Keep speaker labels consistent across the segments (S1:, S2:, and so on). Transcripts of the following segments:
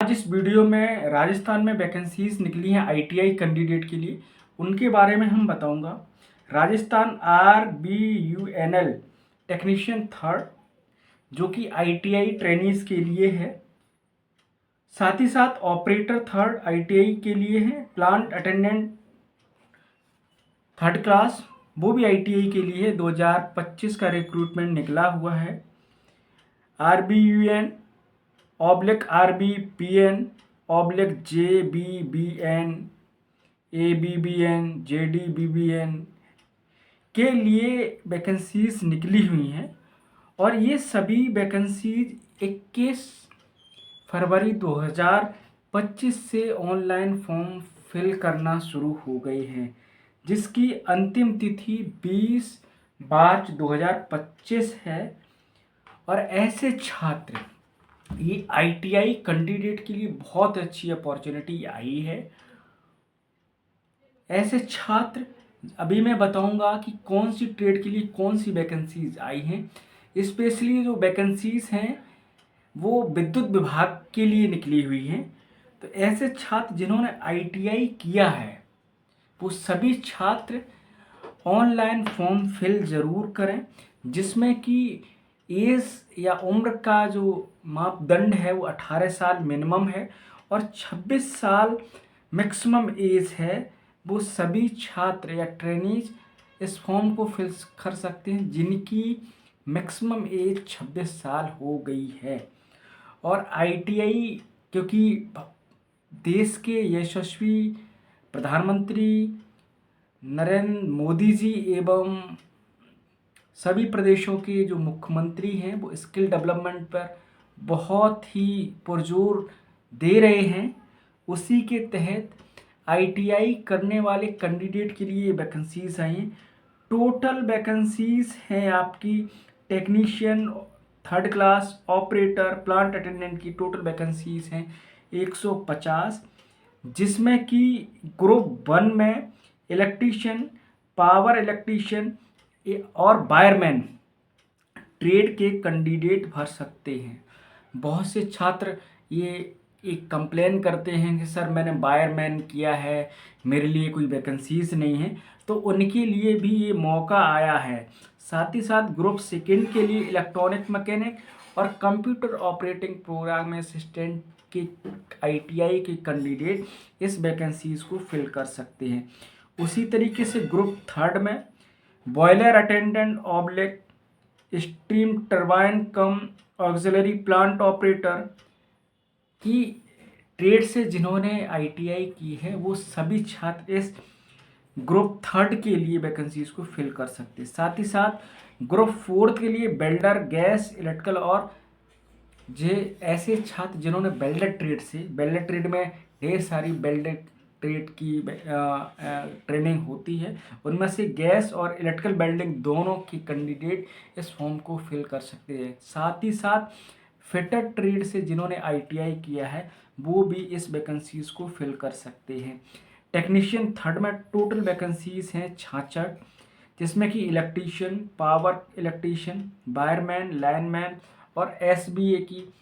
S1: आज इस वीडियो में राजस्थान में वैकेंसीज निकली हैं आईटीआई कैंडिडेट के लिए, उनके बारे में हम बताऊंगा। राजस्थान RBUNL टेक्नीशियन थर्ड जो कि आईटीआई ट्रेनीज के लिए है, साथ ही साथ ऑपरेटर थर्ड आईटीआई के लिए है, प्लांट अटेंडेंट थर्ड क्लास वो भी आईटीआई के लिए है। 2025 का रिक्रूटमेंट निकला हुआ है। RBUN/RBPN/JBBN ABBN JDBBN के लिए वैकेंसीज निकली हुई हैं और ये सभी वैकेंसीज 21 फरवरी 2025 से ऑनलाइन फॉर्म फिल करना शुरू हो गए हैं, जिसकी अंतिम तिथि 20 मार्च 2025 है। और ऐसे छात्र, ये आईटीआई कैंडिडेट के लिए बहुत अच्छी अपॉर्चुनिटी आई है। ऐसे छात्र अभी मैं बताऊंगा कि कौन सी ट्रेड के लिए कौन सी वैकेंसीज आई हैं। स्पेशली जो वैकेंसीज हैं वो विद्युत विभाग के लिए निकली हुई हैं। तो ऐसे छात्र जिन्होंने आईटीआई किया है वो सभी छात्र ऑनलाइन फॉर्म फिल ज़रूर करें, जिसमें कि एज या उम्र का जो मापदंड है वो 18 साल मिनिमम है और 26 साल मैक्सिमम एज है। वो सभी छात्र या ट्रेनीज इस फॉर्म को फिल कर सकते हैं जिनकी मैक्सिमम एज 26 साल हो गई है। और आईटीआई, क्योंकि देश के यशस्वी प्रधानमंत्री नरेंद्र मोदी जी एवं सभी प्रदेशों के जो मुख्यमंत्री हैं वो स्किल डेवलपमेंट पर बहुत ही पुरजोर दे रहे हैं, उसी के तहत आईटीआई करने वाले कैंडिडेट के लिए वैकेंसीज आई हैं। टोटल वैकेंसीज हैं आपकी technician third class, operator, plant attendant की टोटल वैकेंसीज हैं 150, जिसमें कि ग्रुप 1 में इलेक्ट्रीशियन, पावर इलेक्ट्रीशियन और वायरमैन ट्रेड के कैंडिडेट भर सकते हैं। बहुत से छात्र ये एक कंप्लेन करते हैं कि सर मैंने वायरमैन किया है, मेरे लिए कोई वैकेंसीज नहीं है, तो उनके लिए भी ये मौका आया है। साथ ही साथ ग्रुप 2 के लिए इलेक्ट्रॉनिक मैकेनिक और कंप्यूटर ऑपरेटिंग प्रोग्राम असिस्टेंट के आईटीआई के कैंडिडेट इस वैकेंसीज को फिल कर सकते हैं। उसी तरीके से ग्रुप 3 में boiler attendant oblique steam turbine cum auxiliary plant operator की ट्रेड से जिन्होंने आईटीआई की है वो सभी छात्र इस ग्रुप 3 के लिए वैकेंसीज को फिल कर सकते हैं। साथ ही साथ ग्रुप 4 के लिए वेल्डर, गैस, इलेक्ट्रिकल और ऐसे छात्र जिन्होंने वेल्डर ट्रेड में ढेर सारी वेल्डर ट्रेड की ट्रेनिंग होती है, उनमें से गैस और इलेक्ट्रिकल वेल्डिंग दोनों की कैंडिडेट इस फॉर्म को फिल कर सकते हैं। साथ ही साथ फिटर ट्रेड से जिन्होंने आईटीआई किया है वो भी इस वैकेंसीज को फिल कर सकते हैं। टेक्नीशियन थर्ड में टोटल वैकेंसीज हैं 66, जिसमें कि electrician, power electrician, wireman, lineman और एसबीए की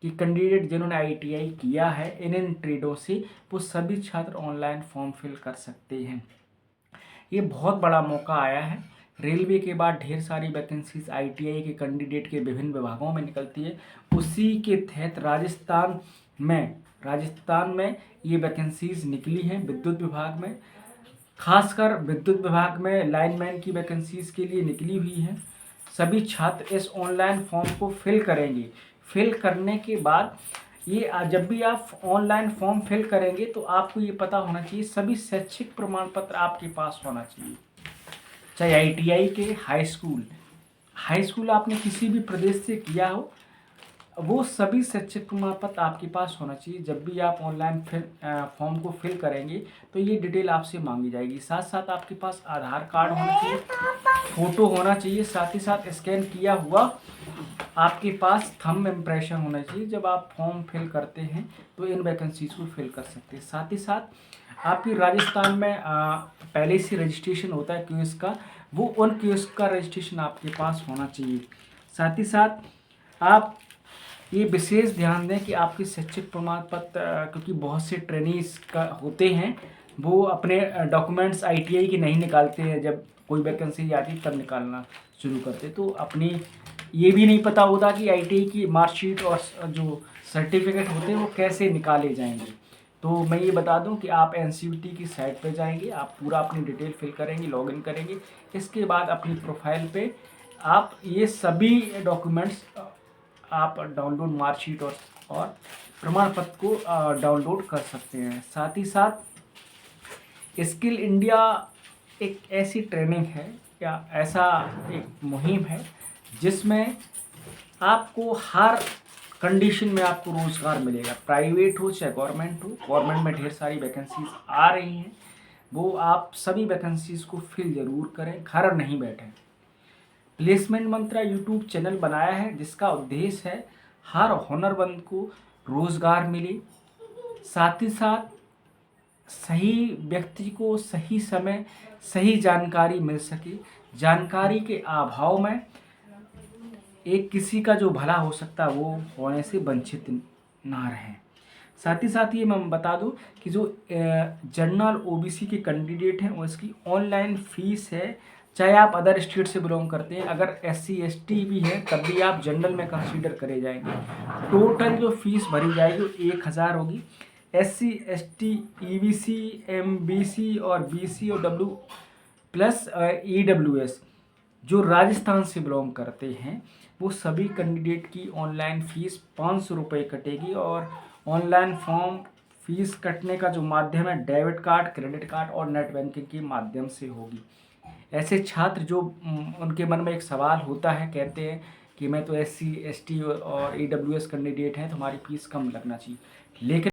S1: कैंडिडेट जिन्होंने आईटीआई किया है इन ट्रेडों से वो सभी छात्र ऑनलाइन फॉर्म फिल कर सकते हैं। ये बहुत बड़ा मौका आया है। रेलवे के बाद ढेर सारी वैकेंसीज आईटीआई के कैंडिडेट के विभिन्न विभागों में निकलती है, उसी के तहत राजस्थान में ये वैकेंसीज निकली हैं। विद्युत विभाग में, खासकर विद्युत विभाग में लाइनमैन की वैकेंसीज के लिए निकली हुई हैं। सभी छात्र इस ऑनलाइन फॉर्म को फिल करेंगे। फिल करने के बाद ये जब भी आप ऑनलाइन फॉर्म फिल करेंगे तो आपको ये पता होना चाहिए, सभी शैक्षिक प्रमाण पत्र आपके पास होना चाहिए। चाहे आईटीआई के हाई स्कूल आपने किसी भी प्रदेश से किया हो, वो सभी शैक्षिक प्रमाण पत्र आपके पास होना चाहिए। जब भी आप ऑनलाइन फॉर्म को फिल करेंगे तो ये डिटेल आपसे मांगी जाएगी। साथ साथ आपके पास आधार कार्ड होना चाहिए, फोटो होना चाहिए, साथ ही साथ स्कैन किया हुआ आपके पास थंब इम्प्रेशन होना चाहिए। जब आप फॉर्म फिल करते हैं तो इन वैकेंसीज को फिल कर सकते हैं। साथ ही साथ आपकी राजस्थान में पहले से रजिस्ट्रेशन होता है क्यूएस का, वो उन क्यूएस का रजिस्ट्रेशन आपके पास होना चाहिए। साथ ही साथ आप ये विशेष ध्यान दें कि आपके शैक्षिक प्रमाण पत्र, क्योंकि बहुत से ट्रेनीज का होते हैं वो अपने डॉक्यूमेंट्स आईटीआई के नहीं निकालते हैं, जब कोई वैकेंसी आती है तब निकालना शुरू करते, तो अपनी ये भी नहीं पता होता कि आईटीआई की मार्कशीट और जो सर्टिफिकेट होते हैं वो कैसे निकाले जाएंगे। तो मैं ये बता दूं कि आप एनसीईआरटी की साइट पे जाएंगे, आप पूरा अपनी डिटेल फिल करेंगे, लॉगिन करेंगे, इसके बाद अपनी प्रोफाइल पे आप ये सभी डॉक्यूमेंट्स आप डाउनलोड मार्कशीट और प्रमाण पत्र को डाउनलोड कर सकते हैं। साथ ही साथ स्किल इंडिया एक ऐसी ट्रेनिंग है या ऐसा एक मुहिम है जिसमें आपको हर कंडीशन में आपको रोज़गार मिलेगा, प्राइवेट हो चाहे गवर्नमेंट हो। गवर्नमेंट में ढेर सारी वैकेंसीज आ रही हैं, वो आप सभी वैकेंसीज को फिल ज़रूर करें, घर नहीं बैठें। प्लेसमेंट मंत्रा यूट्यूब चैनल बनाया है जिसका उद्देश्य है हर हुनरमंद को रोज़गार मिले, साथ ही साथ सही व्यक्ति को सही समय सही जानकारी मिल सके, जानकारी के अभाव में एक किसी का जो भला हो सकता है वो होने से वंचित ना रहें। साथ ही साथ ये मैं बता दूं कि जो जनरल ओबीसी के कैंडिडेट हैं उसकी ऑनलाइन फीस है, चाहे आप अदर स्टेट से बिलोंग करते हैं, अगर SC ST भी है तब भी आप जनरल में कंसीडर करे जाएंगे। टोटल जो फीस भरी जाएगी वो 1000 होगी। SC ST EBC MBC और BC और W प्लस EWS जो राजस्थान से बिलोंग करते हैं वो सभी कैंडिडेट की ऑनलाइन फ़ीस 500 रुपये कटेगी, और ऑनलाइन फॉर्म फीस कटने का जो माध्यम है डेबिट कार्ड, क्रेडिट कार्ड और नेट बैंकिंग के माध्यम से होगी। ऐसे छात्र जो उनके मन में एक सवाल होता है, कहते हैं कि मैं तो SC ST और EWS कैंडिडेट हैं तो हमारी फ़ीस कम लगना चाहिए, लेकिन